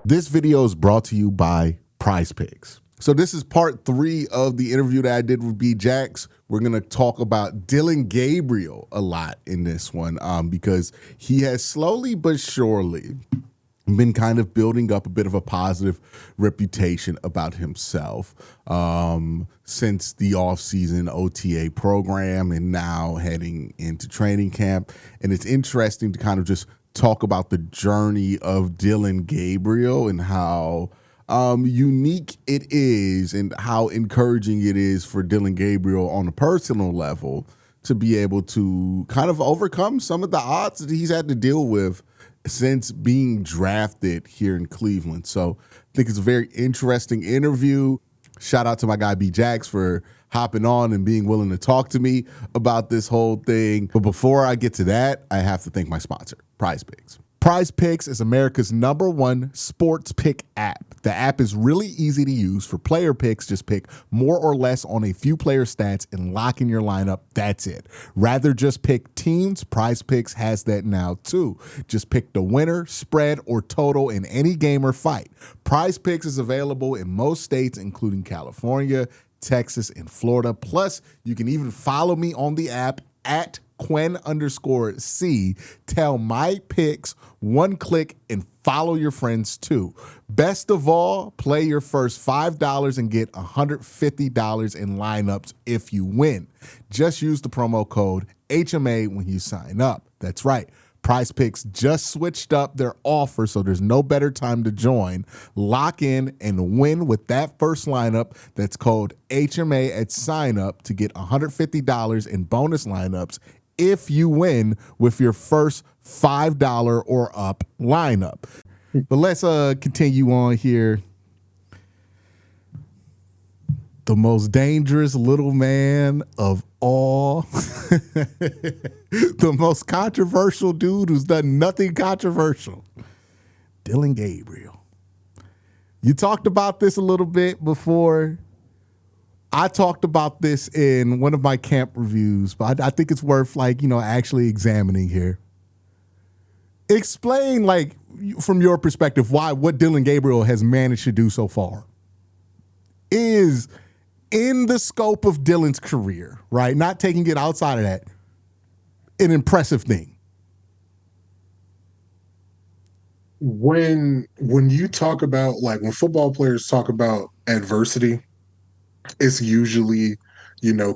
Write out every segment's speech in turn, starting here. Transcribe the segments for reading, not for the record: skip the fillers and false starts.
This video is brought to you by PrizePicks. So this is part 3 of the interview that I did with B Jax. We're going to talk about DILLON Gabriel a lot in this one because he has slowly but surely been kind of building up a bit of a positive reputation about himself since the offseason OTA program and now heading into training camp. And it's interesting to kind of just talk about the journey of DILLON Gabriel and how unique it is and how encouraging it is for DILLON Gabriel on a personal level to be able to kind of overcome some of the odds that he's had to deal with since being drafted here in Cleveland. So I think it's a very interesting interview. Shout out to my guy B Jax for hopping on and being willing to talk to me about this whole thing. But before I get to that, I have to thank my sponsor, PrizePicks. PrizePicks is America's #1 sports pick app. The app is really easy to use for player picks. Just pick more or less on a few player stats and lock in your lineup. That's it. Rather just pick teams, PrizePicks has that now too. Just pick the winner, spread, or total in any game or fight. PrizePicks is available in most states, including California, Texas, and Florida. Plus, you can even follow me on the app at Quen_C. Tell my picks, one click, and follow your friends too. Best of all, play your first $5 and get $150 in lineups if you win. Just use the promo code HMA when you sign up. That's right. PrizePicks just switched up their offer, so there's no better time to join. Lock in and win with that first lineup. That's code HMA at sign up to get $150 in bonus lineups if you win with your first $5 or up lineup. But let's continue on here. The most dangerous little man of all. The most controversial dude who's done nothing controversial. DILLON Gabriel. You talked about this a little bit before. I talked about this in one of my camp reviews, but I think it's worth actually examining here. Explain from your perspective what DILLON Gabriel has managed to do so far is in the scope of Dillon's career, right? Not taking it outside of that, an impressive thing. When you talk about when football players talk about adversity, it's usually,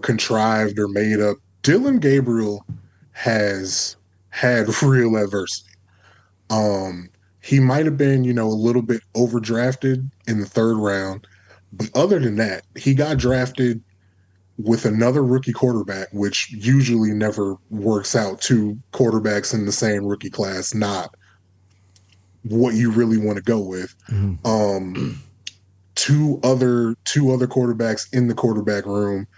contrived or made up. DILLON Gabriel has had real adversity. He might have been, a little bit overdrafted in the 3rd round. But other than that, he got drafted with another rookie quarterback, which usually never works out. 2 quarterbacks in the same rookie class, not what you really want to go with. Mm-hmm. Two other quarterbacks in the quarterback room,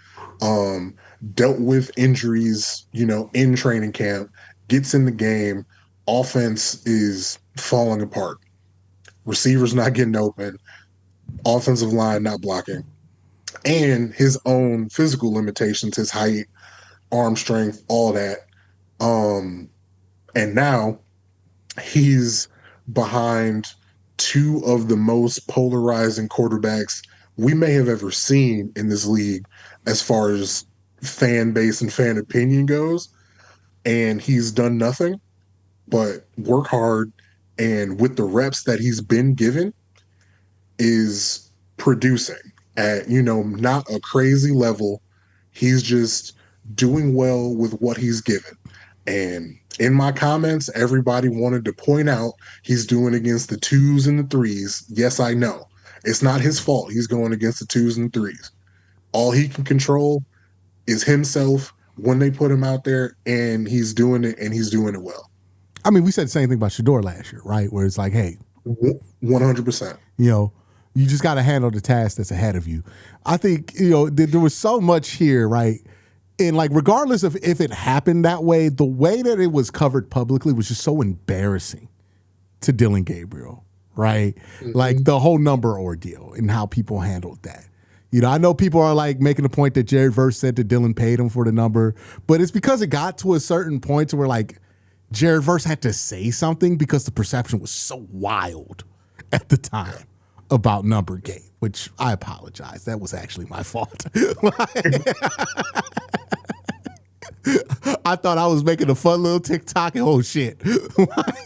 dealt with injuries, in training camp, gets in the game, offense is falling apart. Receivers not getting open. Offensive line not blocking, and his own physical limitations, his height, arm strength, all that. And now he's behind 2 of the most polarizing quarterbacks we may have ever seen in this league as far as fan base and fan opinion goes. And he's done nothing but work hard, and with the reps that he's been given, is producing at, not a crazy level. He's just doing well with what he's given. And in my comments, everybody wanted to point out he's doing against the 2s and the 3s. Yes, I know. It's not his fault. He's going against the 2s and 3s. All he can control is himself when they put him out there, and he's doing it, and he's doing it well. I mean, we said the same thing about Shador last year, right? Where it's like, hey, 100%. You just got to handle the task that's ahead of you. I think, there was so much here, right? And regardless of if it happened that way, the way that it was covered publicly was just so embarrassing to DILLON Gabriel, right? Mm-hmm. The whole number ordeal and how people handled that. I know people are making the point that Jared Verse said that DILLON paid him for the number, but it's because it got to a certain point to where Jared Verse had to say something because the perception was so wild at the time about number game, which I apologize. That was actually my fault. I thought I was making a fun little TikTok and oh shit.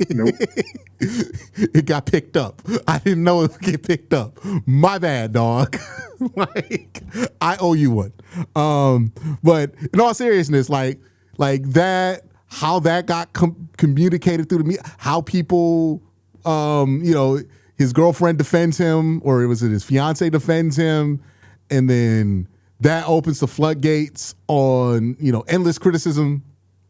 Nope. It got picked up. I didn't know it would get picked up. My bad, dog. Like, I owe you one. But in all seriousness, like that, how that got communicated through the media, how people, his girlfriend defends him, or was it his fiance defends him, and then that opens the floodgates on, endless criticism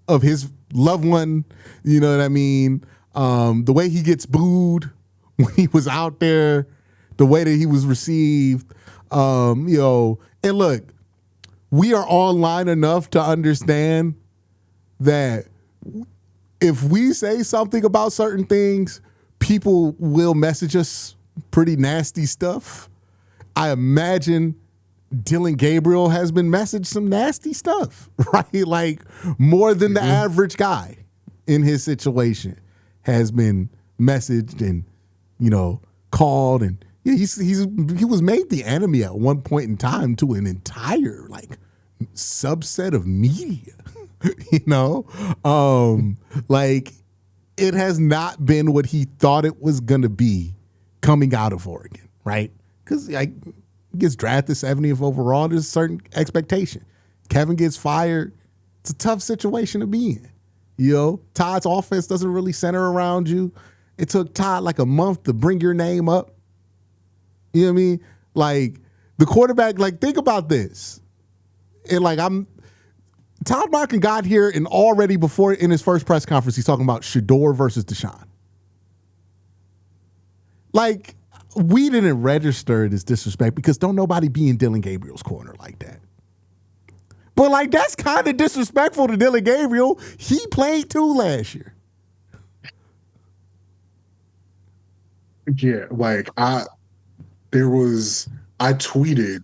of his loved one. You know what I mean? The way he gets booed when he was out there, the way that he was received, and look, we are online enough to understand that if we say something about certain things, people will message us pretty nasty stuff. I imagine Dillon Gabriel has been messaged some nasty stuff, right? Like more than the average guy in his situation has been messaged and, called, and he was made the enemy at one point in time to an entire subset of media. Like it has not been what he thought it was going to be coming out of Oregon, right? Because gets drafted 70th overall, there's a certain expectation. Kevin gets fired. It's a tough situation to be in. Todd's offense doesn't really center around you. It took Todd like a month to bring your name up. You know what I mean? Like the quarterback, think about this. And Todd Monken got here and already before in his first press conference, he's talking about Shador versus Deshaun. We didn't register it as disrespect because don't nobody be in Dillon Gabriel's corner like that. But that's kind of disrespectful to Dillon Gabriel. He played too last year. Yeah, I tweeted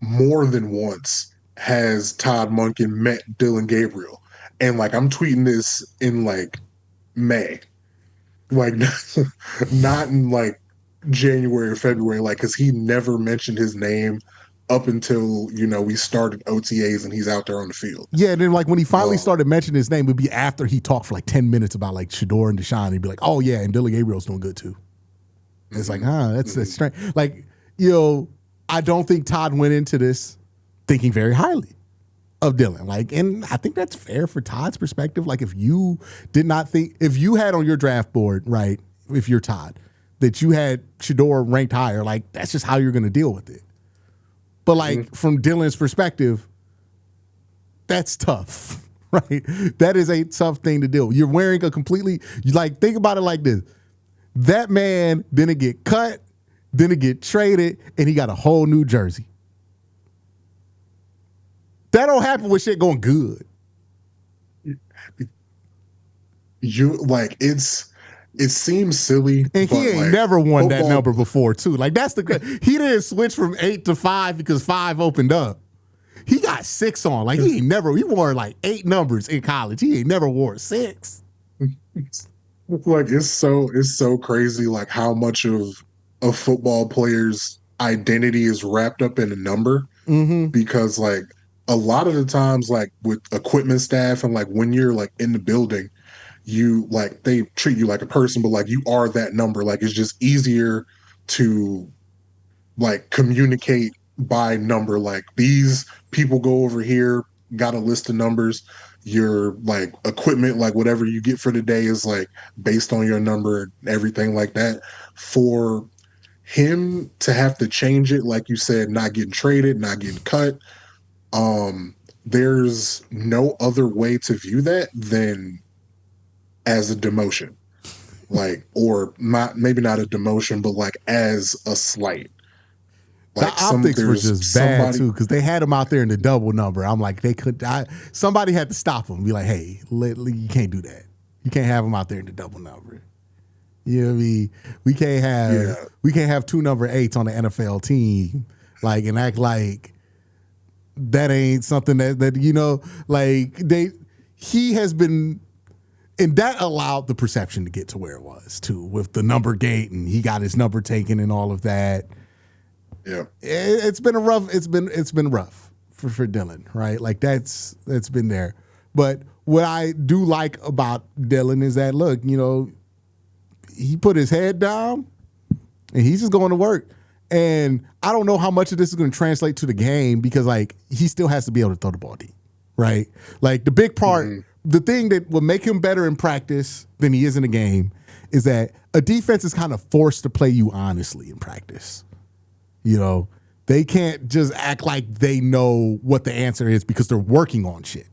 more than once, has Todd Monken met Dillon Gabriel? And I'm tweeting this in May. Not in January or February, because he never mentioned his name up until, we started OTAs and he's out there on the field. Yeah, and then when he finally started mentioning his name, it would be after he talked for 10 minutes about Shador and Deshaun. He'd be like, oh yeah, and Dillon Gabriel's doing good too. And it's that's strange. I don't think Todd went into this thinking very highly of Dillon. And I think that's fair for Todd's perspective. If you did not think, if you had on your draft board, right, if you're Todd, that you had Shador ranked higher, that's just how you're going to deal with it. But from Dillon's perspective, that's tough, right? That is a tough thing to do. You're wearing a completely, think about it like this. That man didn't get cut, didn't get traded, and he got a whole new jersey. That don't happen with shit going good. It seems silly. And he ain't never won that number before, too. That's he didn't switch from 8 to 5 because 5 opened up. He got 6 on. He wore 8 numbers in college. He ain't never wore 6. It's so crazy how much of a football player's identity is wrapped up in a number. Mm-hmm. Because a lot of the times with equipment staff and when you're in the building, you they treat you like a person, but you are that number. It's just easier to communicate by number. These people go over here, got a list of numbers. Your equipment, whatever you get for the day is based on your number and everything like that. For him to have to change it, like you said, not getting traded, not getting cut, there's no other way to view that than as a demotion, or not, maybe not a demotion, but as a slight. The optics were just bad too, because they had him out there in the double number. I'm somebody had to stop him. Be like, hey, you can't do that. You can't have him out there in the double number. You know what I mean? We can't have 2 number 8s on the NFL team, and act like that ain't something that he has been. And that allowed the perception to get to where it was too, with the number gate, and he got his number taken and all of that. Yeah, It's been rough for Dillon, right? Like that's been there. But what I do like about Dillon is that, look, he put his head down and he's just going to work. And I don't know how much of this is going to translate to the game because, like, he still has to be able to throw the ball deep, right? Like, the big part, the thing that will make him better in practice than he is in the game is that a defense is kind of forced to play you honestly in practice. They can't just act like they know what the answer is because they're working on shit,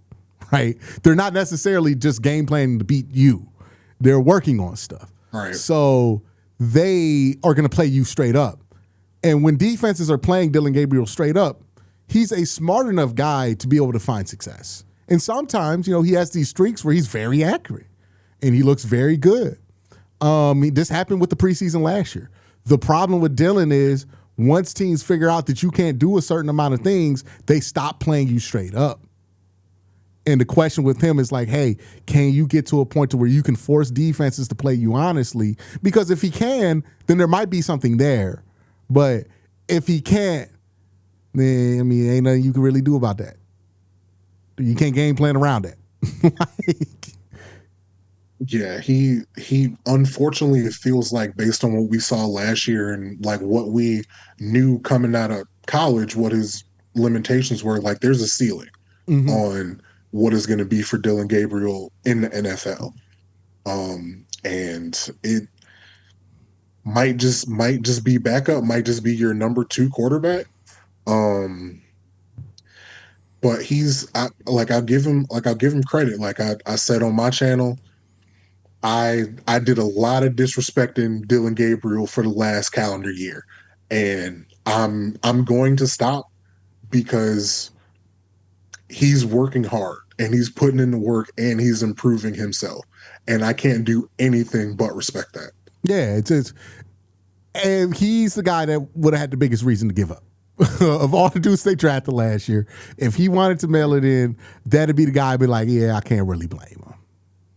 right? They're not necessarily just game planning to beat you. They're working on stuff. right. So they are going to play you straight up. And when defenses are playing Dillon Gabriel straight up, he's a smart enough guy to be able to find success. And sometimes, he has these streaks where he's very accurate and he looks very good. This happened with the preseason last year. The problem with Dillon is once teams figure out that you can't do a certain amount of things, they stop playing you straight up. And the question with him is like, hey, can you get to a point to where you can force defenses to play you honestly? Because if he can, then there might be something there. But if he can't, then, ain't nothing you can really do about that. You can't game plan around that. Yeah, he unfortunately, it feels like, based on what we saw last year and like what we knew coming out of college, what his limitations were, like there's a ceiling on what is going to be for Dillon Gabriel in the NFL. And it might just be backup, might just be your number 2 quarterback. But I'll give him credit. Like I said on my channel, I did a lot of disrespecting Dillon Gabriel for the last calendar year, and I'm going to stop because he's working hard and he's putting in the work and he's improving himself, and I can't do anything but respect that. Yeah, it's and he's the guy that would have had the biggest reason to give up. Of all the dudes they drafted last year, if he wanted to mail it in, that'd be the guy I'd be like, yeah, I can't really blame him.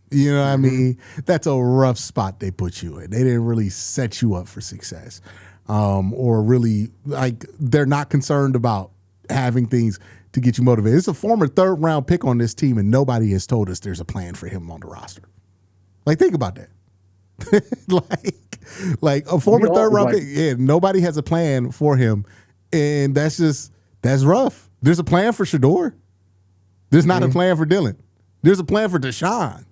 You know what I mean? That's a rough spot they put you in. They didn't really set you up for success. Or really, like, they're not concerned about having things to get you motivated. It's a former 3rd round pick on this team, and nobody has told us there's a plan for him on the roster. Like, think about that. like a former 3rd round pick. Yeah, nobody has a plan for him. And that's rough. There's a plan for Shedeur. There's not a plan for Dillon. There's a plan for Deshaun.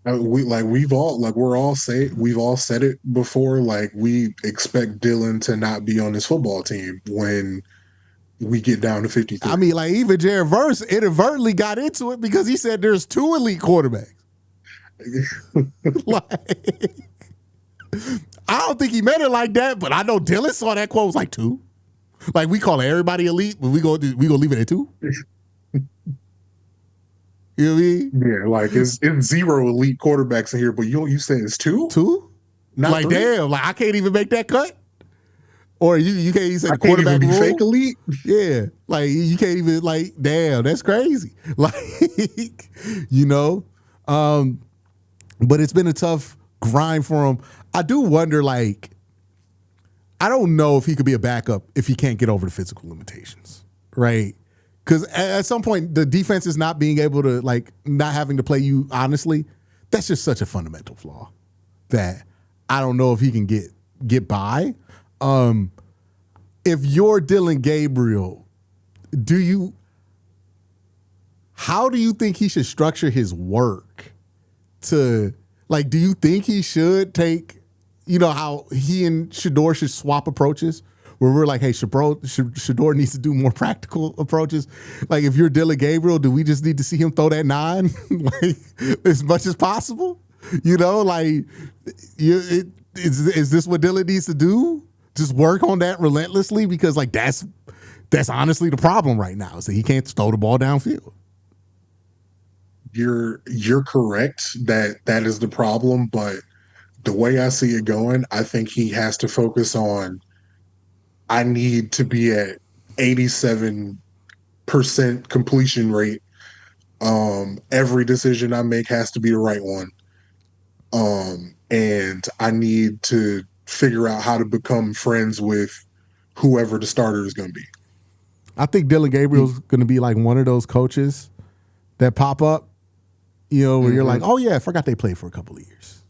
We've all said it before. Like, we expect Dillon to not be on his football team when we get down to 53. I mean, like, even Jared Verse inadvertently got into it because he said there's 2 elite quarterbacks. Like, I don't think he meant it like that, but I know Dillon saw that quote, was like 2. Like, we call everybody elite, but we gonna leave it at 2. You know what I mean? Yeah, like it's 0 elite quarterbacks in here, but you say it's 2? 2? Not like 3? Damn, like I can't even make that cut. Or you can't even say the can't quarterback even be rule. fake elite. Yeah, like you can't even, like, damn, that's crazy. Like, but it's been a tough grind for him. I do wonder, like, I don't know if he could be a backup if he can't get over the physical limitations, right? Because at some point, the defense is not being able to, like, not having to play you honestly. That's just such a fundamental flaw that I don't know if he can get by. If you're Dillon Gabriel, how do you think he should structure his work to, like, do you think he should take, how he and Shedeur should swap approaches? Where we're like, hey, Shedeur needs to do more practical approaches. Like, if you're Dillon Gabriel, do we just need to see him throw that 9 like as much as possible? Like, is this what Dillon needs to do? Just work on that relentlessly, because, like, that's honestly the problem right now, is that he can't throw the ball downfield. You're correct that is the problem, but the way I see it going, I think he has to focus on, I need to be at 87% completion rate Every decision I make has to be the right one. And I need to figure out how to become friends with whoever the starter is going to be. I think Dillon Gabriel's going to be like one of those coaches that pop up, where you're like, oh yeah, I forgot they played for a couple of years.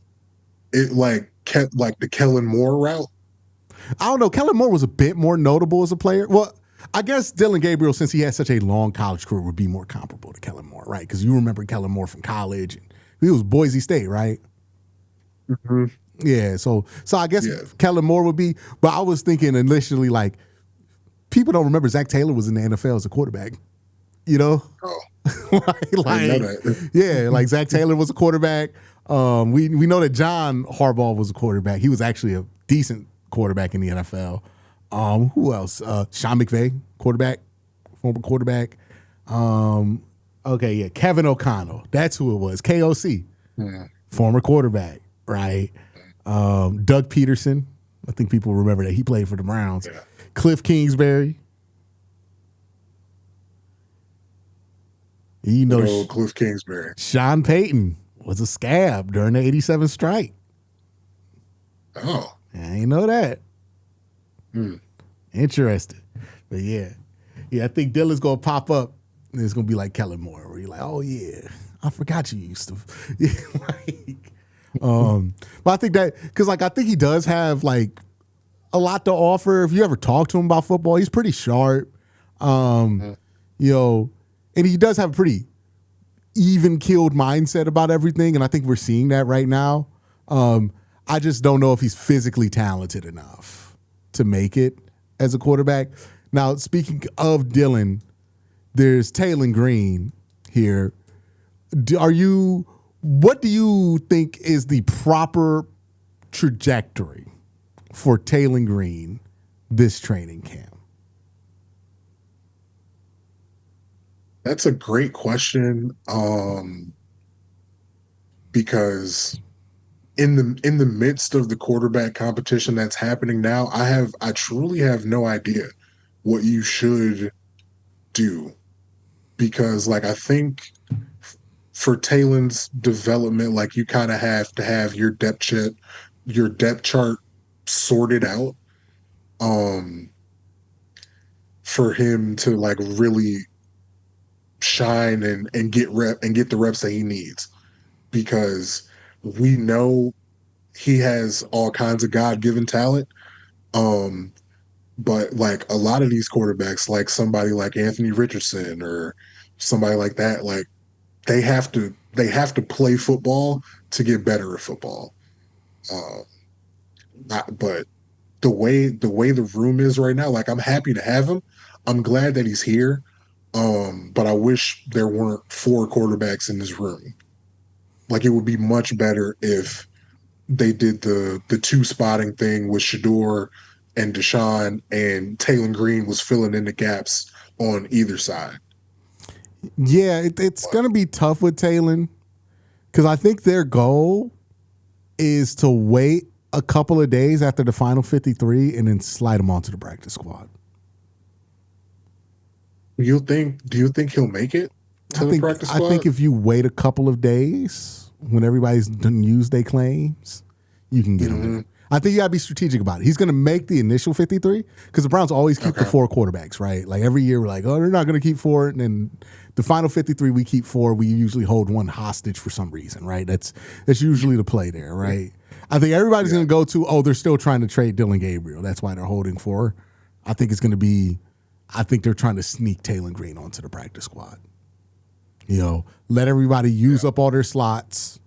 It like kept like the Kellen Moore route. I don't know. Kellen Moore was a bit more notable as a player. Well, I guess Dillon Gabriel, since he had such a long college career, would be more comparable to Kellen Moore, right? Because you remember Kellen Moore from college. And he was Boise State, right? Mm-hmm. Yeah. So I guess Kellen Moore would be. But I was thinking initially, like, people don't remember Zach Taylor was in the NFL as a quarterback. Oh, like, I know that. Yeah, like Zach Taylor was a quarterback. We know that John Harbaugh was a quarterback. He was actually a decent quarterback in the NFL. Who else? Sean McVay, quarterback, former quarterback. Kevin O'Connell. That's who it was. KOC, former quarterback, right? Doug Peterson. I think people remember that. He played for the Browns. Yeah. Cliff Kingsbury. Cliff Kingsbury. Sean Payton was a scab during the 87 strike. Oh. I ain't know that. Interesting. But yeah, I think Dillon's going to pop up and it's going to be like Kellen Moore where you're like, oh yeah, I forgot you used to. But I think that, because like I think he does have like a lot to offer. If you ever talk to him about football, he's pretty sharp. And he does have a pretty even-keeled mindset about everything, and I think we're seeing that right now. I just don't know if he's physically talented enough to make it as a quarterback. Now, speaking of Dillon, there's Tailen Green here. What do you think is the proper trajectory for Tailen Green this training camp? That's a great question. Because in the midst of the quarterback competition that's happening now, I truly have no idea what you should do. Because like I think for Taylen's development, like you kind of have to have your depth chart sorted out. For him to like really shine and get the reps that he needs, because we know he has all kinds of God-given talent. But like a lot of these quarterbacks, like somebody like Anthony Richardson or somebody like that, like they have to play football to get better at football. But the way the room is right now, like I'm happy to have him. I'm glad that he's here. But I wish there weren't 4 quarterbacks in this room. Like it would be much better if they did the 2 spotting thing with Shador and Deshaun, and Tailen Green was filling in the gaps on either side. Yeah, it's going to be tough with Tailen because I think their goal is to wait a couple of days after the final 53 and then slide him onto the practice squad. Do you think he'll make it to the practice squad? I think if you wait a couple of days when everybody's done used their claims, you can get him there. I think you got to be strategic about it. He's going to make the initial 53 because the Browns always keep the 4 quarterbacks, right? Like every year we're like, oh, they're not going to keep 4. And then the final 53, we keep 4. We usually hold 1 hostage for some reason, right? That's usually the play there, right? I think everybody's going to go to, oh, they're still trying to trade Dillon Gabriel. That's why they're holding 4. I think it's going to be, I think they're trying to sneak Tailen Green onto the practice squad. Let everybody use up all their slots.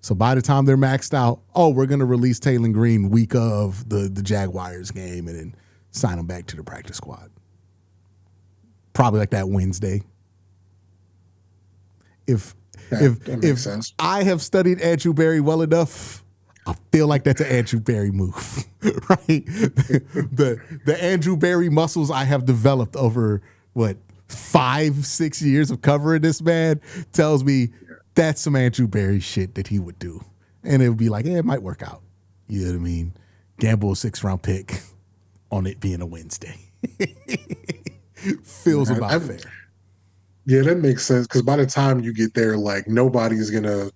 So by the time they're maxed out, we're going to release Tailen Green week of the Jaguars game and then sign him back to the practice squad. Probably like that Wednesday. If sense. I have studied Andrew Berry well enough, I feel like that's an Andrew Berry move, right? The Andrew Berry muscles I have developed over 5-6 years of covering this man tells me that's some Andrew Berry shit that he would do. And it would be like, it might work out. You know what I mean? Gamble a 6th-round pick on it being a Wednesday. Feels about fair. Yeah, that makes sense because by the time you get there, like nobody's gonna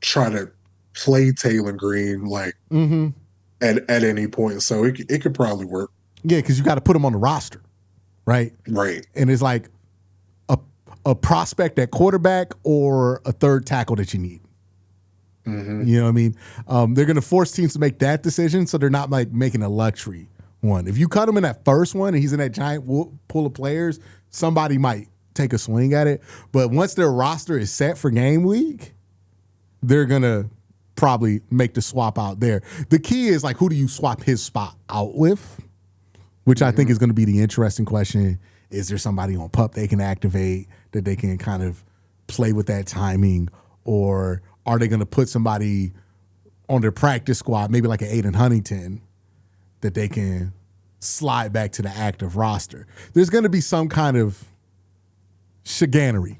try to play Tailen Green like Mm-hmm. at any point. So it could probably work. Yeah, because you got to put him on the roster, right? Right. And it's like a prospect at quarterback or a third tackle that you need. Mm-hmm. You know what I mean? They're going to force teams to make that decision, so they're not like making a luxury one. If you cut him in that first one and he's in that giant pool of players, somebody might take a swing at it. But once their roster is set for game week, they're going to probably make the swap out there. The key is like, who do you swap his spot out with? Which I think is going to be the interesting question. Is there somebody on PUP they can activate that they can kind of play with that timing? Or are they going to put somebody on their practice squad, maybe like an Aiden Huntington, that they can slide back to the active roster? There's going to be some kind of chicanery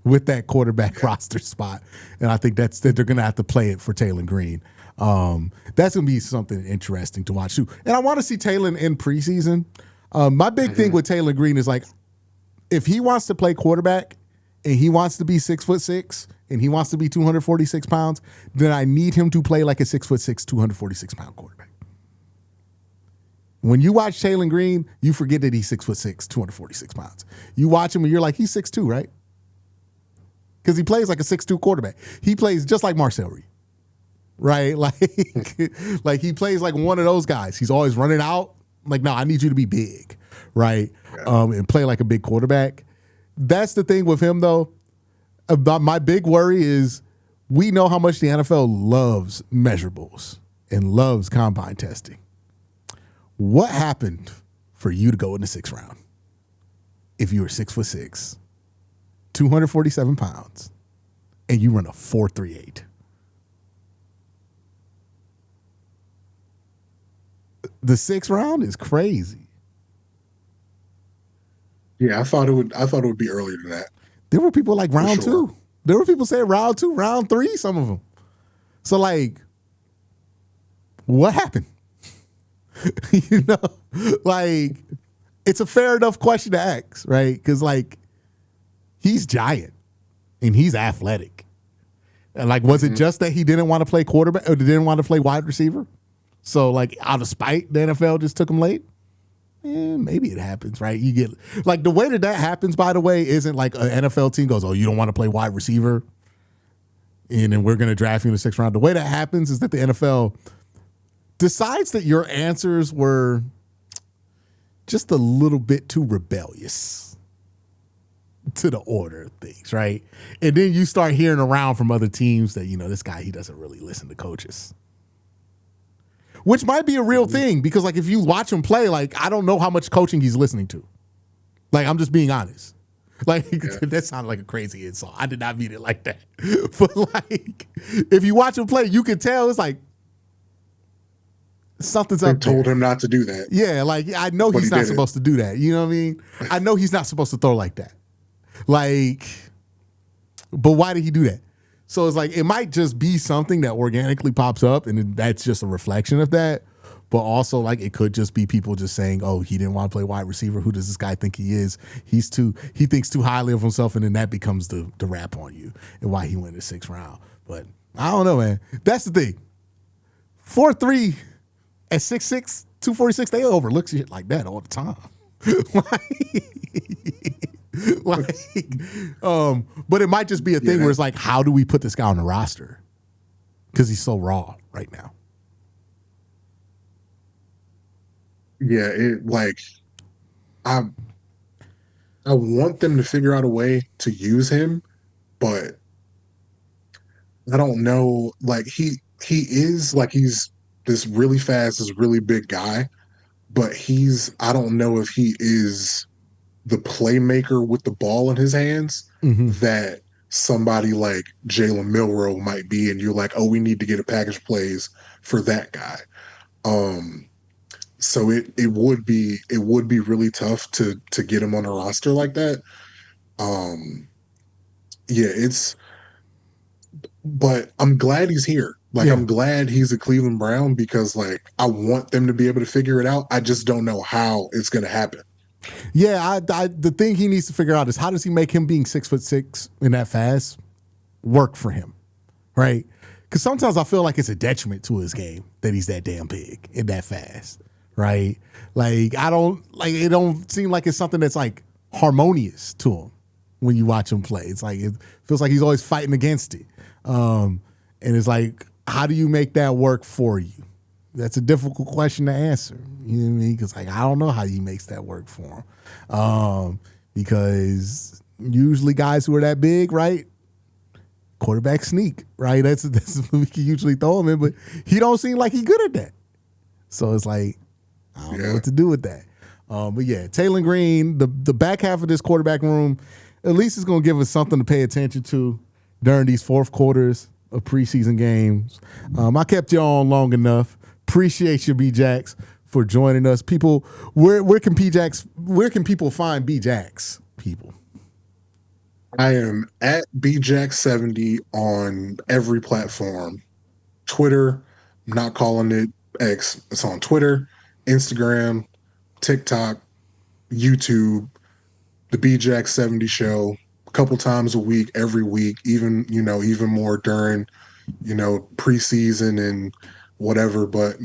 with that quarterback roster spot. And I think that they're going to have to play it for Tailen Green. That's going to be something interesting to watch too. And I want to see Tailen in preseason. My big thing with Tailen Green is like, if he wants to play quarterback and he wants to be 6'6" and he wants to be 246 pounds, then I need him to play like a 6'6", 246 pound quarterback. When you watch Tailen Green, you forget that he's 6'6", 246 pounds. You watch him and you're like, he's 6'2", right? Because he plays like a 6'2" quarterback. He plays just like Marcel Reed, right? Like he plays like one of those guys. He's always running out. Like, no, I need you to be big, right? And play like a big quarterback. That's the thing with him, though. About my big worry is we know how much the NFL loves measurables and loves combine testing. What happened for you to go in the 6th round if you were 6'6", 247 pounds, and you run a 4.38? The 6th round is crazy. Yeah, I thought it would be earlier than that. There were people like round sure. 2. There were people saying round 2, round 3, some of them. So, like, what happened? You know, like, it's a fair enough question to ask, right? Because, like, he's giant and he's athletic. And, like, was it just that he didn't want to play quarterback or didn't want to play wide receiver? So, like, out of spite, the NFL just took him late? Maybe it happens, right? You get, like, the way that happens, by the way, isn't like an NFL team goes, oh, you don't want to play wide receiver, and then we're going to draft you in the 6th round. The way that happens is that the NFL decides that your answers were just a little bit too rebellious to the order of things, right? And then you start hearing around from other teams that, you know, this guy, he doesn't really listen to coaches. Which might be a real thing because, like, if you watch him play, like, I don't know how much coaching he's listening to. Like, I'm just being honest. Like, that sounded like a crazy insult. I did not mean it like that. But, like, if you watch him play, you can tell it's like something's up there. They told him not to do that. Yeah, like, I know he's not supposed to do that. You know what I mean? I know he's not supposed to throw like that. Like, but why did he do that? So it's like, it might just be something that organically pops up and that's just a reflection of that. But also, like, it could just be people just saying, oh, he didn't want to play wide receiver. Who does this guy think he is? He thinks too highly of himself, and then that becomes the rap on you and why he went in the 6th round. But I don't know, man. That's the thing. 4'3" at 6'6", 246, they overlook shit like that all the time. But it might just be a thing where it's like, how do we put this guy on the roster? Because he's so raw right now. Yeah, I want them to figure out a way to use him, but I don't know. Like, he's this really fast, this really big guy, but I don't know if he is the playmaker with the ball in his hands that somebody like Jalen Milroe might be, and you're like, oh, we need to get a package plays for that guy. So it would be really tough to get him on a roster like that. But I'm glad he's here. Like, I'm glad he's a Cleveland Brown because, like, I want them to be able to figure it out. I just don't know how it's going to happen. Yeah, the thing he needs to figure out is how does he make him being 6'6" and that fast work for him, right? Because sometimes I feel like it's a detriment to his game that he's that damn big and that fast, right? Like it don't seem like it's something that's like harmonious to him when you watch him play. It's like it feels like he's always fighting against it, and it's like, how do you make that work for you? That's a difficult question to answer. You know what I mean? Because like I don't know how he makes that work for him, because usually guys who are that big, right? Quarterback sneak, right? That's what we can usually throw him in, but he don't seem like he good at that. So it's like I don't know what to do with that. But yeah, Tailen Green, the back half of this quarterback room, at least is going to give us something to pay attention to during these fourth quarters of preseason games. I kept you on long enough. Appreciate you, B-Jax, for joining us. People, where can people find B-Jax, people? I am at BJack70 on every platform. Twitter, I'm not calling it X. It's on Twitter, Instagram, TikTok, YouTube, the BJack70 show, a couple times a week, every week, even more during, preseason and whatever. But,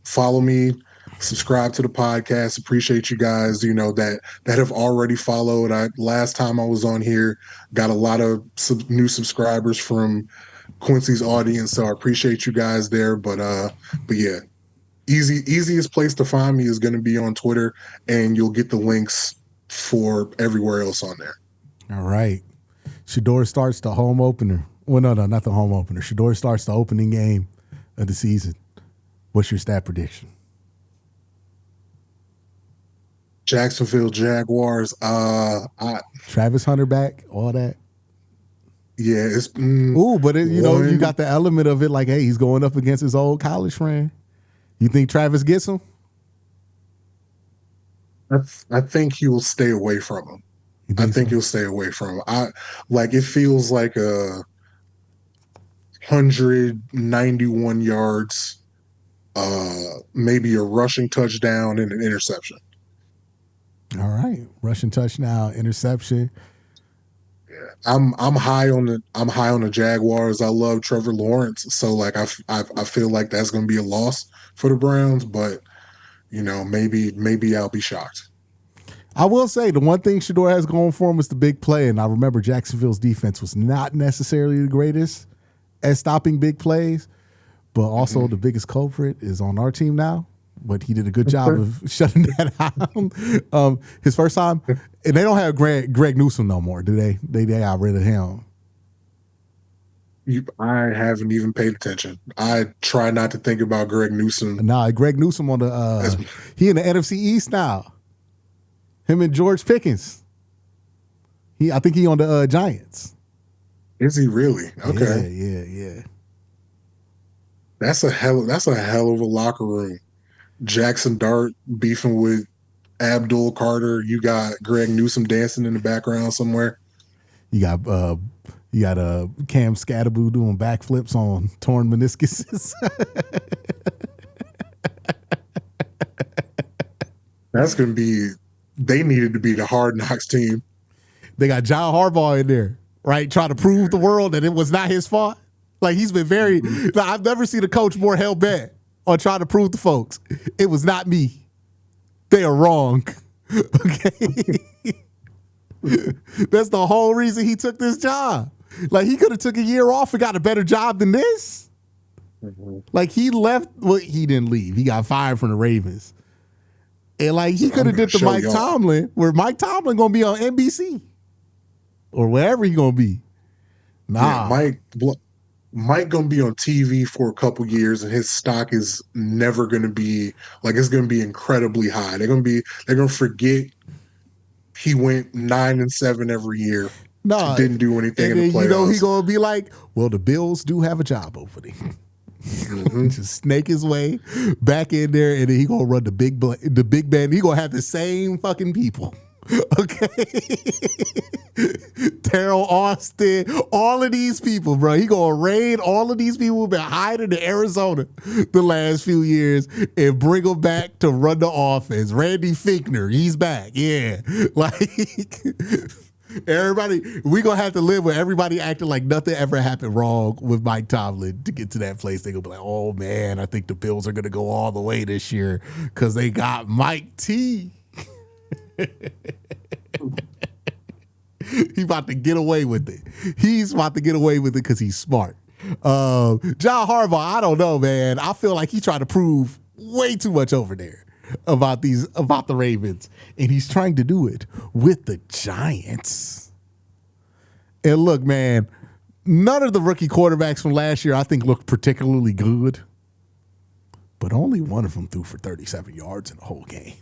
follow me, subscribe to the podcast. Appreciate you guys, that have already followed. Last time I was on here, got a lot of new subscribers from Quincy's audience, so I appreciate you guys there. But yeah, easiest place to find me is going to be on Twitter, and you'll get the links for everywhere else on there. All right. Shedeur starts the home opener. Well, no, not the home opener. Shedeur starts the opening game of the season. What's your stat prediction? Jacksonville Jaguars. Travis Hunter back, all that. Yeah, it's but you got the element of it, like, hey, he's going up against his old college friend. You think Travis gets him? I think he will stay away from him. I think he'll stay away from him. It feels like 191 yards, maybe a rushing touchdown and an interception. All right, rushing touchdown, interception. Yeah, I'm high on the Jaguars. I love Trevor Lawrence, so like I feel like that's going to be a loss for the Browns, but maybe I'll be shocked. I will say the one thing Shedeur has going for him is the big play, and I remember Jacksonville's defense was not necessarily the greatest at stopping big plays, but also the biggest culprit is on our team now. But he did a good job of shutting that down. His first time, and they don't have Greg Newsome no more, do they? They got rid of him. I haven't even paid attention. I try not to think about Greg Newsome. Nah, Greg Newsome on the he in the NFC East now. Him and George Pickens. I think he on the Giants. Is he really? Okay. Yeah. That's a hell of a locker room. Jackson Dart beefing with Abdul Carter. You got Greg Newsome dancing in the background somewhere. You got Cam Scatterboo doing backflips on torn meniscuses. That's going to be. They needed to be the Hard Knocks team. They got John Harbaugh in there, right? Trying to prove the world that it was not his fault. Like he's been very. I've never seen a coach more hell bent on trying to prove to folks it was not me. They are wrong. Okay. That's the whole reason he took this job. Like he could have took a year off and got a better job than this. Like he left. Well, he didn't leave. He got fired from the Ravens. And like he could have did the Mike Tomlin, where Mike Tomlin gonna be on NBC or wherever he gonna be. Nah, yeah, Mike gonna be on TV for a couple years, and his stock is never gonna be like it's gonna be incredibly high. They're gonna forget he went 9-7 every year. No, didn't do anything in the playoffs. He gonna be like, well, the Bills do have a job opening. Just snake his way back in there, and then he gonna run the big band. He gonna have the same fucking people Okay. Terrell Austin, all of these people, bro. He gonna raid all of these people who've been hiding in Arizona the last few years and bring them back to run the offense. Randy Finkner, he's back. Yeah. Like everybody, we gonna have to live with everybody acting like nothing ever happened wrong with Mike Tomlin to get to that place. They gonna be like, oh man, I think the Bills are gonna go all the way this year because they got Mike T. He's about to get away with it. He's about to get away with it because he's smart. John Harbaugh, I don't know, man. I feel like he's trying to prove way too much over there about the Ravens, and he's trying to do it with the Giants. And look, man, none of the rookie quarterbacks from last year I think looked particularly good, but only one of them threw for 37 yards in the whole game.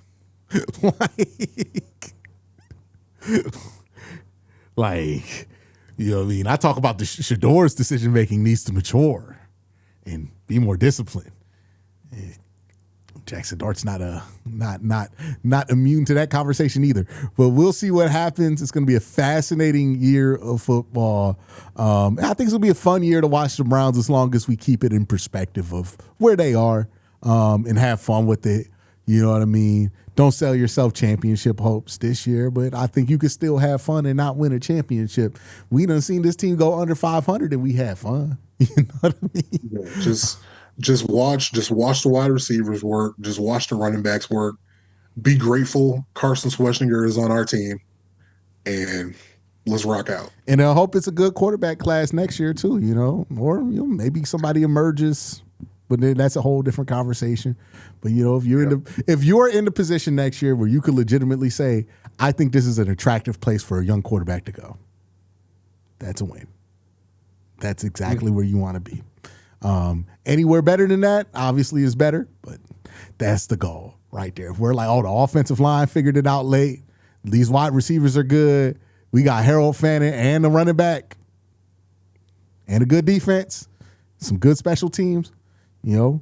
Like, you know what I mean? I talk about the Shador's decision making needs to mature and be more disciplined. Jackson Dart's not immune to that conversation either. But we'll see what happens. It's going to be a fascinating year of football. I think it's going to be a fun year to watch the Browns as long as we keep it in perspective of where they are and have fun with it. You know what I mean? Don't sell yourself championship hopes this year, but I think you can still have fun and not win a championship. We done seen this team go under 500 and we had fun. You know what I mean? Yeah, just watch the wide receivers work. Just watch the running backs work. Be grateful Carson Schwarzenegger is on our team, and let's rock out. And I hope it's a good quarterback class next year too. You know, or maybe somebody emerges. But then that's a whole different conversation. But you know, if you're in the position next year where you could legitimately say, I think this is an attractive place for a young quarterback to go, that's a win. That's exactly where you want to be. Anywhere better than that, obviously, is better. But that's the goal right there. If we're like, oh, the offensive line figured it out late. These wide receivers are good. We got Harold Fannin and the running back and a good defense, some good special teams. You know,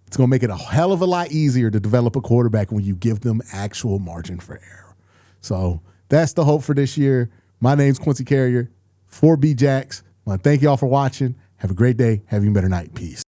it's going to make it a hell of a lot easier to develop a quarterback when you give them actual margin for error. So that's the hope for this year. My name's Quincy Carrier for B-Jacks. I want to thank y'all for watching. Have a great day. Have a better night. Peace.